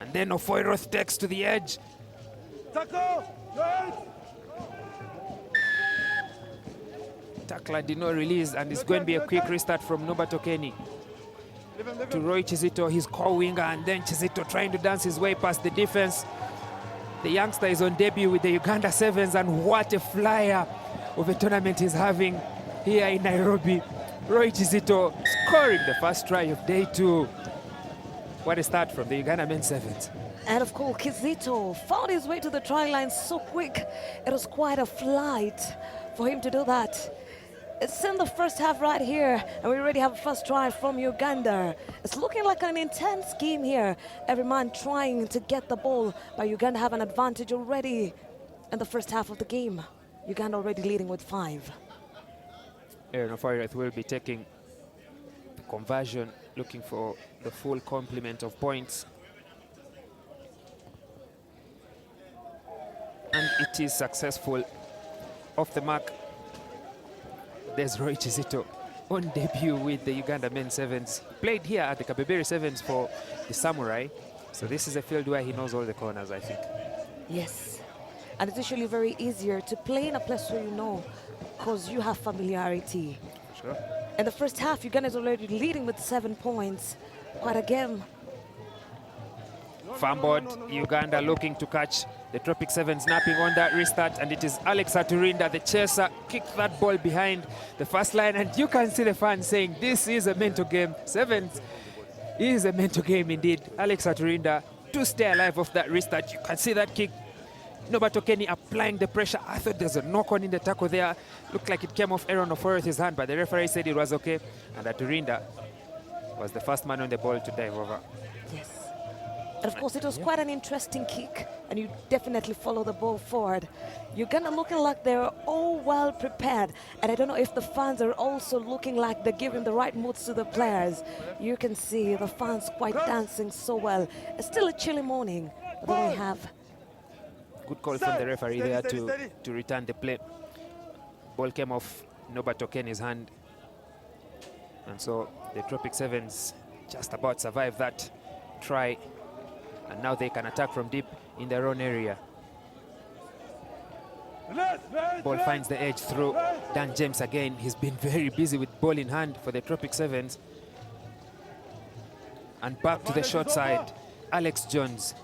And then Ofoiroth takes to the edge. Tackler did not release, and it's going to be a quick restart from Nobato Kenny. To Roy Chizito, his core winger, and then Chizito trying to dance his way past the defense. The youngster is on debut with the Uganda Sevens, and what a flyer of a tournament he's having here in Nairobi. Roy Chizito scoring the first try of day 2. What a start from the Uganda men's Sevens. And of course, Chizito found his way to the try line so quick. It was quite a flight for him to do that. It's in the first half right here, and we already have a first try from Uganda. It's looking like an intense game here. Every man trying to get the ball, but Uganda have an advantage already in the first half of the game. Uganda already leading with 5. Aaron Ofoiroth will be taking the conversion, looking for the full complement of points. And it is successful. Off the mark. There's Roy Chizito on debut with the Uganda men's Sevens. Played here at the Kabeberi Sevens for the Samurai. So this is a field where he knows all the corners, I think. Yes. And it's usually very easier to play in a place where you know, because you have familiarity. Sure. In the first half, Uganda is already leading with 7 points. Quite a game. Fumbled, Uganda looking to catch the Tropics 7 snapping on that restart, and it is Alex Aturinda, the chaser, kicked that ball behind the first line, and you can see the fans saying this is a mental game. Sevens is a mental game indeed. Alex Aturinda to stay alive off that restart. You can see that kick. Nobato Kenny applying the pressure. I thought there's a knock-on in the tackle there. Looked like it came off Aaron Ofoiroth's hand, but the referee said it was okay, and Aturinda was the first man on the ball to dive over. Yes. And of course, it was quite an interesting kick, and you definitely follow the ball forward. Uganda looking like they're all well prepared, and I don't know if the fans are also looking like they're giving the right moods to the players. You can see the fans quite dancing so well. It's still a chilly morning, but then we have... Good call from the referee there to return the play. Ball came off Nobato Kenny's hand, and so the Tropic Sevens just about survived that try. And now they can attack from deep in their own area. Ball finds the edge through Dan James again. He's been very busy with ball in hand for the Tropic Sevens. And back to the short side, Alex Jones.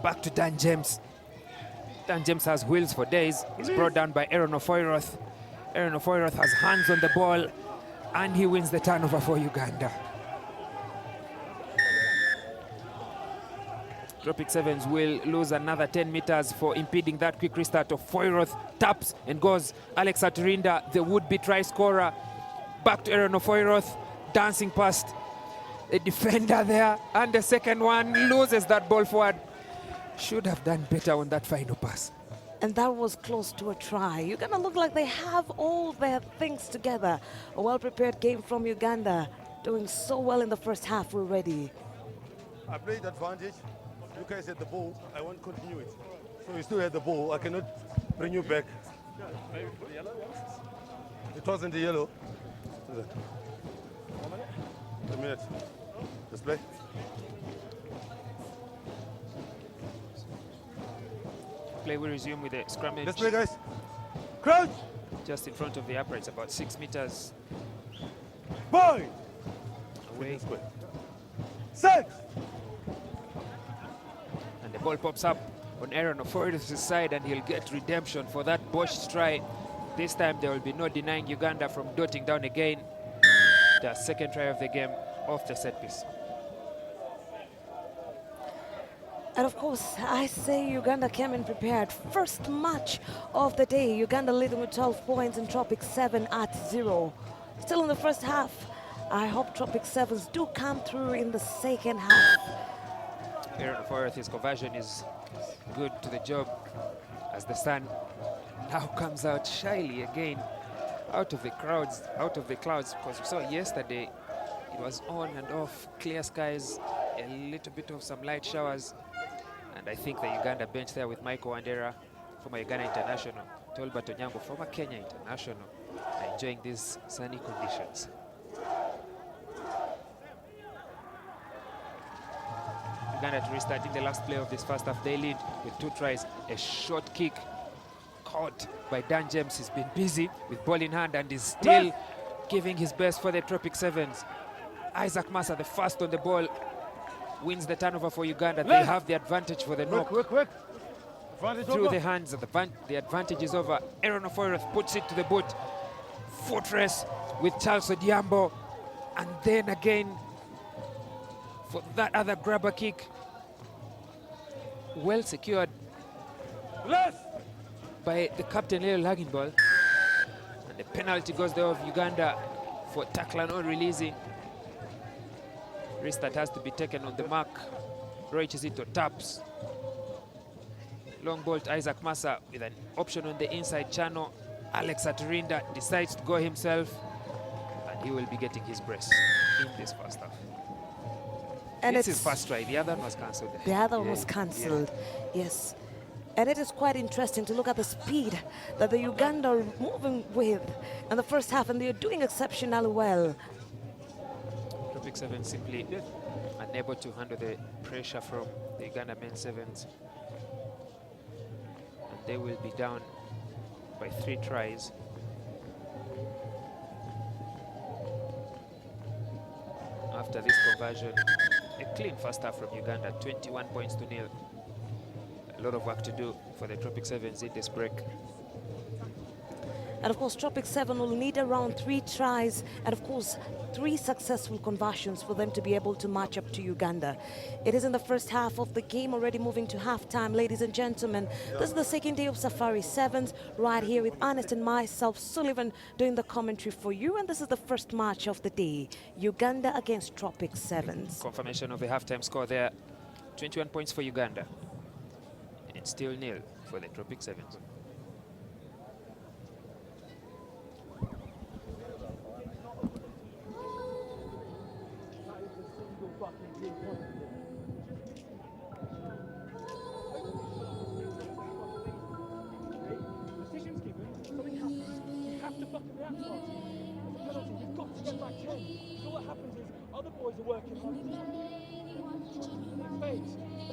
Back to Dan James. Dan James has wheels for days. He's brought down by Aaron Ofoiroth. Aaron Ofoiroth has hands on the ball, and he wins the turnover for Uganda. Tropic Sevens will lose another 10 meters for impeding that quick restart of Ofoiroth. Taps and goes Alex Aturinda, the would-be try scorer. Back to Aaron Ofoiroth, dancing past a defender there. And the second one loses that ball forward. Should have done better on that final pass. And that was close to a try. Uganda look like they have all their things together. A well-prepared game from Uganda, doing so well in the first half already. I played advantage. You guys had the ball, I want to continue it. So you still had the ball, I cannot bring you back. It wasn't the yellow. A minute. Let's play. Play will resume with a scrummage. Let's play, guys. Crouch! Just in front of the uprights, about 6 meters Boy! away. Set! And the ball pops up on Aaron Ofoiroth's side, and he'll get redemption for that botched try. This time there will be no denying Uganda from dotting down again. The second try of the game off the set piece. And of course, I say Uganda came in prepared. First match of the day, Uganda leading with 12 points and Tropics 7 at 0. Still in the first half. I hope Tropics 7s do come through in the second half. Aaron Ofoiroth, his conversion is good to the job as the sun now comes out shyly again out of the crowds, out of the clouds, because we saw yesterday it was on and off, clear skies, a little bit of some light showers. And I think the Uganda bench there with Michael Wandera, former Uganda international, Tolbert Onyango, former Kenya international, are enjoying these sunny conditions. Uganda to restart in the last play of this first half. They lead with 2 tries. A short kick caught by Dan James. He's been busy with ball in hand and is still giving his best for the Tropic Sevens. Isaac Massa, the first on the ball, wins the turnover for Uganda. They have the advantage for the knock. Quick. Through the hands of the advantage is over. Aaron Ofoirath puts it to the boot. Fortress with Charles Odiambo. And then again for that other grabber kick. Well secured by the captain, Leo Laginball. And the penalty goes there of Uganda for tackle and releasing. Restart has to be taken on the mark. Roy Chizito taps. Long ball to Isaac Massa with an option on the inside channel. Alex Aturinda decides to go himself, and he will be getting his brace in this first half. And it's his first try. The other one was cancelled. The other one was cancelled, yes. And it is quite interesting to look at the speed that the Uganda are moving with in the first half, and they're doing exceptionally well. Tropic Sevens simply unable to handle the pressure from the Uganda men Sevens. And they will be down by 3 tries. After this conversion, a clean first half from Uganda, 21 points to 0. A lot of work to do for the Tropic Sevens in this break. And of course, Tropic 7 will need around 3 tries and of course 3 successful conversions for them to be able to match up to Uganda. It is in the first half of the game, already moving to halftime, ladies and gentlemen. This is the second day of Safari Sevens, right here with Ernest and myself, Sullivan, doing the commentary for you. And this is the first match of the day, Uganda against Tropic Sevens. Confirmation of the halftime score there, 21 points for Uganda, and still 0 for the Tropic Sevens.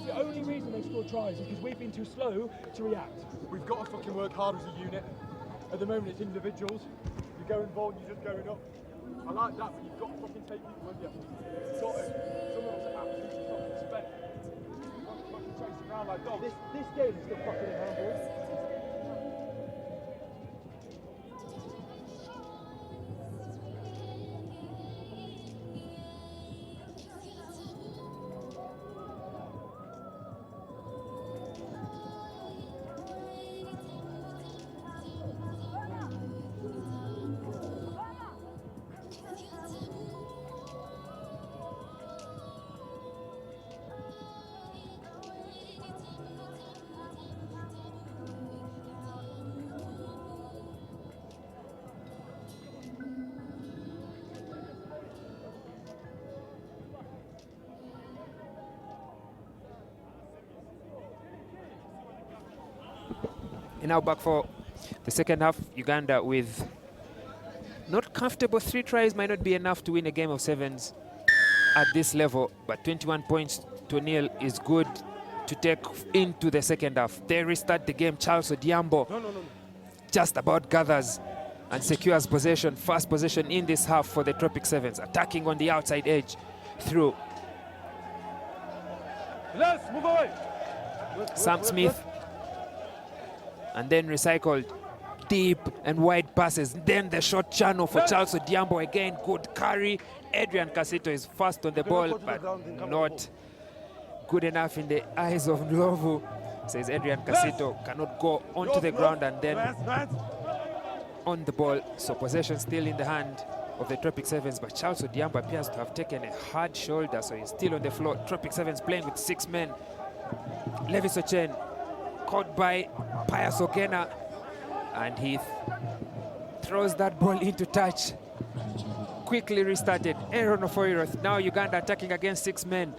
The only reason they scored tries is because we've been too slow to react. We've got to fucking work hard as a unit. At the moment it's individuals. You're going forward, you're just going up. I like that, but you've got to fucking take people with you. You've got to. Some of us are absolutely fucking spent. Fucking chasing around like dogs. This game is still fucking in hand, boys. And now back for the second half. Uganda with not comfortable 3 tries might not be enough to win a game of sevens at this level, but 21 points to 0 is good to take into the second half. They restart the game. Charles Odiambo just about gathers and secures possession, first possession in this half for the Tropic Sevens, attacking on the outside edge through Sam Smith. And then recycled deep and wide passes. Then the short channel for Charles Odiambo again. Good carry. Adrian Casito is fast on the ball, but not good enough in the eyes of Ndlovu. Says Adrian Casito cannot go onto the ground and then on the ball. So possession still in the hand of the Tropic Sevens, but Charles Odiambo appears to have taken a hard shoulder, so he's still on the floor. Tropic Sevens playing with 6 men. Levis Ochen caught by Pius Okena, and he throws that ball into touch. Quickly restarted. Aaron Ofoirath. Now Uganda attacking against 6 men.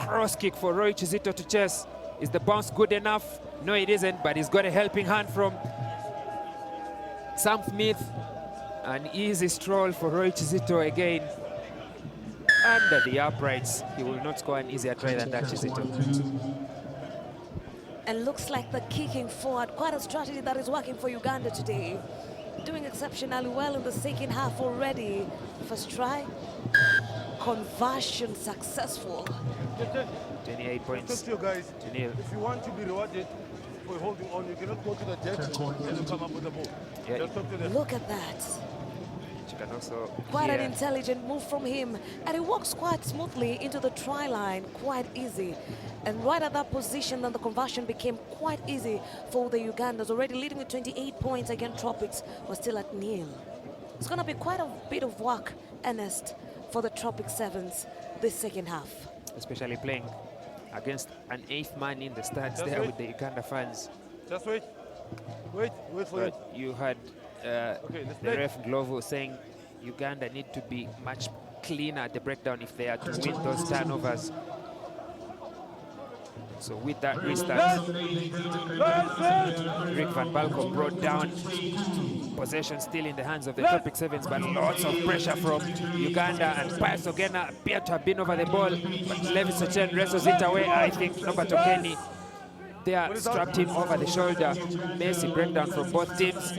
Cross kick for Roy Chizito to chase. Is the bounce good enough? No, it isn't, but he's got a helping hand from Sam Smith. An easy stroll for Roy Chizito again. under the uprights. He will not score an easier try than that, Chizito. And looks like the kicking forward, quite a strategy that is working for Uganda today. Doing exceptionally well in the second half already. First try, conversion successful. 28 points To you guys, to nil. if you want to be rewarded for holding on, you cannot go to the deck and you come up with the ball. Yeah. Just talk to them. Look at that. You can also Quite an hear intelligent move from him, and he walks quite smoothly into the try line, quite easy. And right at that position, then the conversion became quite easy for the Ugandans, already leading with 28 points against Tropics, was still at nil. It's going to be quite a bit of work, Ernest, for the Tropic Sevens this second half. especially playing against an 8th man in the stands there with the Uganda fans. Just wait. Wait for it. But you had let's the play. ref Glovo saying Uganda need to be much cleaner at the breakdown if they are to win those turnovers. So with that restart, Rick Van Balkom brought down possession still in the hands of the Tropic Sevens, but lots of pressure from Uganda, and Pius Ogena appeared to have been over the ball, but Levis Ochen wrestles it away. I think Robert Okeni there strapped him over the shoulder. Messi breakdown from both teams.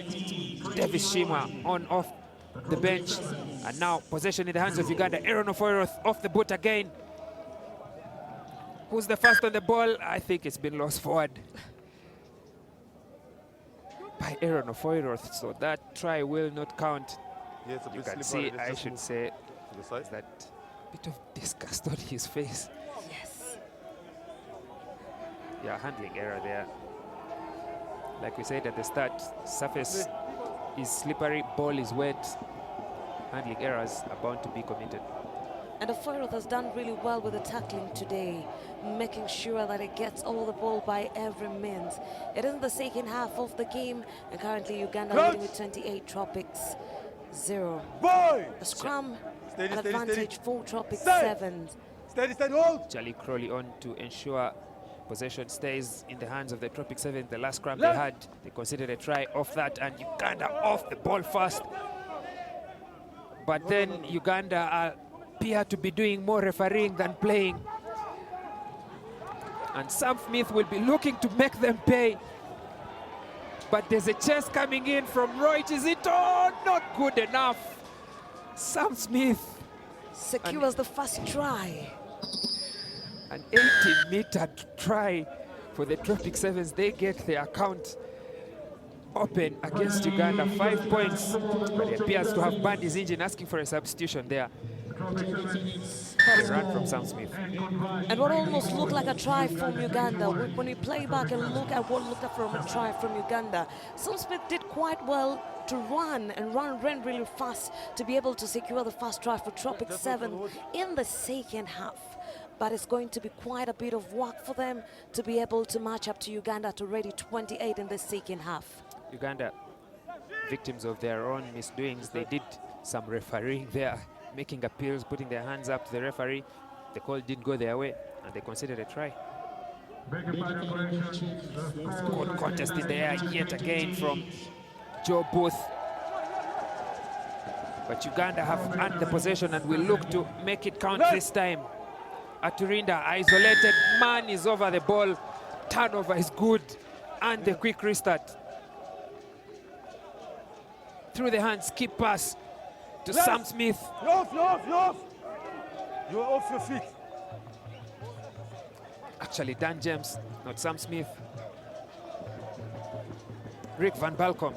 Davis Shima on off the bench, and now possession in the hands of Uganda. Aaron Ofoiro off the boot again. Who's the first on the ball? I think it's been lost forward by Aaron Ofoiro, so that try will not count. Yeah, it's a You bit can slippery. see, Let's I just should move say, to the side. that bit of disgust on his face. Yes. Yeah, handling error there. Like we said at the start, surface is slippery, ball is wet. Handling errors are bound to be committed. And Ofoiro has done really well with the tackling today, making sure that it gets all the ball by every means. It is the second half of the game, and currently Uganda leading with 28, Tropics 0. Boy! A scrum Steady, an steady, advantage steady. for Tropics Stay. 7. Steady, hold! Charlie Crowley on to ensure possession stays in the hands of the Tropic 7. The last scrum Left. they had, they considered a try off that, and Uganda off the ball first. But then Uganda appear to be doing more refereeing than playing. And Sam Smith will be looking to make them pay. But there's a chase coming in from Roy Chizito. Not good enough. Sam Smith, Secures the first try. an 80-meter try for the Tropic Sevens. They get their account open against Uganda. 5 points, but he appears to have burned his engine, asking for a substitution there. A run from Sam Smith. And what almost looked like a try from Uganda, when we play back and look at what looked like from a try from Uganda, Sam Smith did quite well to run really fast to be able to secure the first try for Tropic 7 in the second half. But it's going to be quite a bit of work for them to be able to match up to Uganda to ready 28 in the second half. Uganda, victims of their own misdoings, they did some refereeing there, making appeals, putting their hands up to the referee. The call didn't go their way, and they considered a try. Good contest in the air yet again from Joe Booth. But Uganda have earned the possession and will look to make it count this time. Aturinda, isolated man, is over the ball. Turnover is good, and the quick restart. Through the hands, keep pass to Sam Smith. You're off, you're off, you're off! You're off your feet. Actually, Dan James, not Sam Smith. Rick Van Balkom.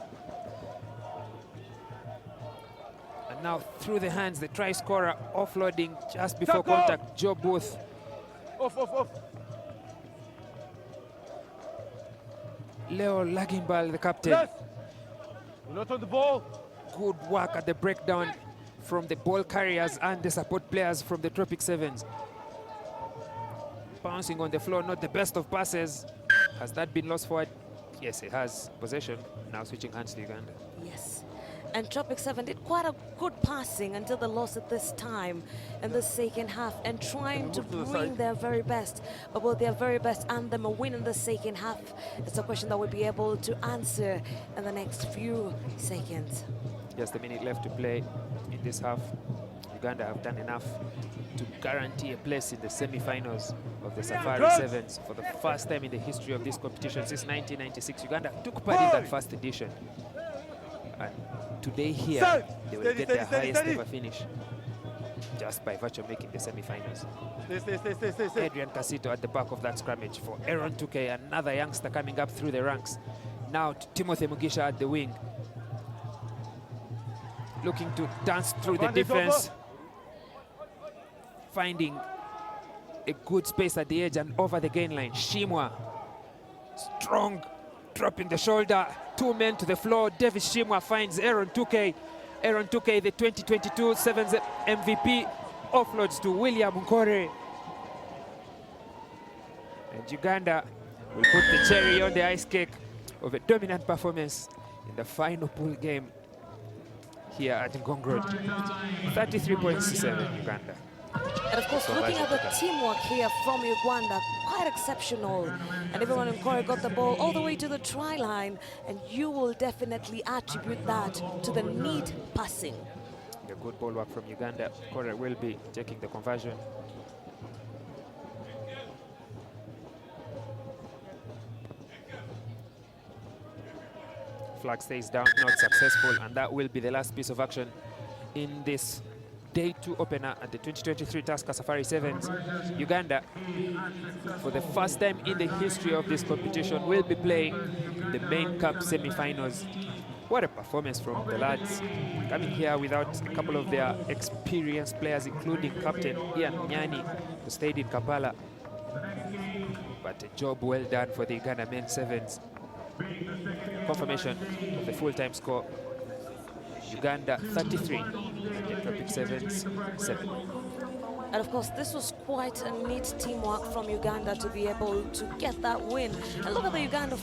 And now through the hands, the try scorer offloading just before contact, Joe Booth. Off, off, off. Leo Lagimbal, the captain. Yes! You're not on the ball. Good work at the breakdown from the ball carriers and the support players from the Tropic Sevens. Bouncing on the floor, not the best of passes. Has that been lost forward? Yes, it has. Possession, now switching hands to Uganda. Yes. And Tropic 7 did quite a good passing until the loss at this time in the second half, and trying to bring their very best. But will their very best earn them a win in the second half? It's a question that we'll be able to answer in the next few seconds. Just a minute left to play in this half. Uganda have done enough to guarantee a place in the semi-finals of the Safari Sevens for the first time in the history of this competition since 1996. Uganda took part in that first edition. And today here, they will get their highest ever finish just by virtue of making the semi-finals. Stay. Adrian Casito at the back of that scrummage for Aaron Tuke, another youngster coming up through the ranks. Now to Timothy Mugisha at the wing, looking to dance through the defense, finding a good space at the edge and over the gain line. Shimwa, strong, dropping the shoulder, 2 men to the floor. Davis Shimwa finds Aaron Tuke. Aaron Tuke, the 2022 Sevens MVP, offloads to William Nkore. And Uganda will put the cherry on the ice cake of a dominant performance in the final pool game here at Ngong 33.7 Uganda. And of course, looking at the teamwork here from Uganda, quite exceptional. And even when Nkore got the ball all the way to the try line, and you will definitely attribute that to the neat passing. The good ball work from Uganda. Nkore will be taking the conversion. Flag stays down, not successful, and that will be the last piece of action in this Day 2 opener at the 2023 Tusker Safari Sevens. Uganda, for the first time in the history of this competition, will be playing the main cup semi-finals. What a performance from the lads, coming here without a couple of their experienced players, including Captain Ian Nyani, who stayed in Kampala. But a job well done for the Uganda men Sevens. Confirmation of the full-time score: Uganda 33 and the Tropics Sevens 7. And of course, this was quite a neat teamwork from Uganda to be able to get that win. And look at the Uganda